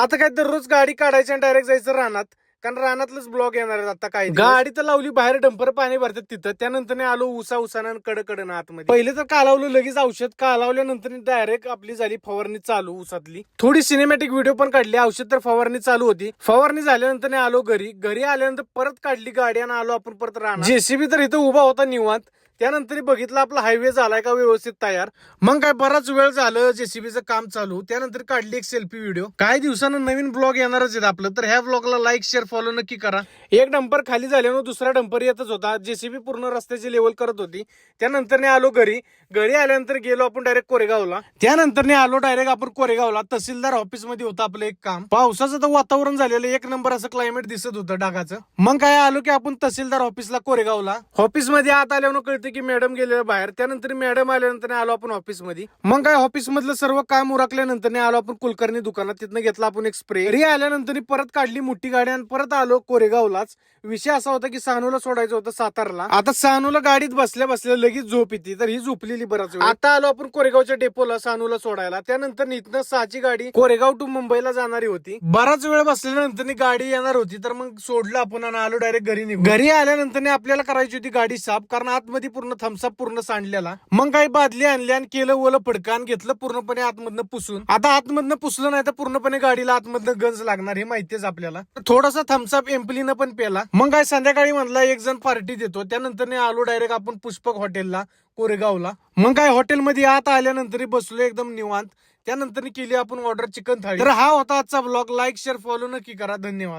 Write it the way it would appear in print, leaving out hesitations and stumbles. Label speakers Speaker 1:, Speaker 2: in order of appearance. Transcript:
Speaker 1: आता काय दररोज गाडी काढायची आणि डायरेक्ट जायचं रानात, कारण रानातलंच ब्लॉग येणार आहेत आता काय. गाडी तर लावली बाहेर, डंपर पाणी भरतात तिथं. त्यानंतर आलो उसानं कडकडन आतमध्ये. पहिले तर कालावलं, लगेच औषध कालावल्यानंतर डायरेक्ट आपली झाली फवारणी चालू उसातली. थोडी सिनेमॅटिक व्हिडिओ पण काढली. औषध तर फवारणी चालू होती. फवारणी झाल्यानंतर आलो घरी आल्यानंतर परत काढली गाडी आणि आलो आपण परत राहणार. जेसीबी तर इथं उभा होता निवांत. त्यानंतर बघितलं आपला हायवे झालाय का व्यवस्थित तयार. मग काय बराच वेळ झालं जेसीबीचं काम चालू. त्यानंतर काढली एक सेल्फी व्हिडिओ. काही दिवसानं नवीन ब्लॉग येणारच आहेत आपलं, तर ह्या ब्लॉगला लाईक शेअर फॉलो नक्की करा. एक डंपर खाली झाल्यानं दुसरा डंपर येतच होता. जेसीबी पूर्ण रस्त्याची लेवल करत होती. त्यानंतर आलो घरी आल्यानंतर गेलो आपण डायरेक्ट कोरेगावला. त्यानंतर आलो डायरेक्ट आपण कोरेगावला. तहसीलदार ऑफिस मध्ये होतं आपलं एक काम. पावसाचं तर वातावरण झालेलं, एक नंबर असं क्लायमेट दिसत होतं ढगाचं. मग काय आलो की आपण तहसीलदार ऑफिसला कोरेगावला. ऑफिस मध्ये आत आल्यानं कळतं की मॅडम गेलेलं बाहेर. त्यानंतर मॅडम आल्यानंतर आलो आपण ऑफिस मध्ये. मग काय ऑफिस मधलं सर्व काम उरकल्यानंतर आलो आपण कुलकर्णी दुकानात. तिथनं घेतला आपण एक स्प्रे. घरी आल्यानंतर परत काढली मोठी गाडी आणि परत आलो कोरेगावलाच. विषय असा होता की सानूला सोडायचं होतं सातारला. आता सानूला गाडीत बसल्या लगेच झोप येते, तर ही झोपलेली बराच वेळ. आता आलो आपण कोरेगावच्या डेपोला सानूला सोडायला. त्यानंतर इथनं 6ची गाडी कोरेगाव टू मुंबईला जाणारी होती. बराच वेळ बसल्यानंतर गाडी येणार होती, तर मग सोडलं आपण आणि आलो डायरेक्ट घरी निघून. घरी आल्यानंतर आपल्याला करायची होती गाडी साफ, कारण आतमध्ये पूर्ण थम्सअप पूर्ण सांडलेला. मग काही बादली आणली आणि केलं ओलं फडकान घेतलं पूर्णपणे आतमधनं पुसून. आता आतमधनं पुसलं नाही तर पूर्णपणे गाडीला आतमधनं गंज लागणार, हे माहितीच आपल्याला. थोडासा थम्सअप एम्पलीनं पण पेला. मग काय संध्याकाळी म्हणला एक जण पार्टी देतो. त्यानंतर आलो डायरेक्ट आपण पुष्पक हॉटेलला कोरेगावला. मग काय हॉटेलमध्ये आत आल्यानंतर बसलो एकदम निवांत. त्यानंतर केली आपण ऑर्डर चिकन थाळी. तर हा होता आजचा ब्लॉग. लाईक शेअर फॉलो नक्की करा. धन्यवाद.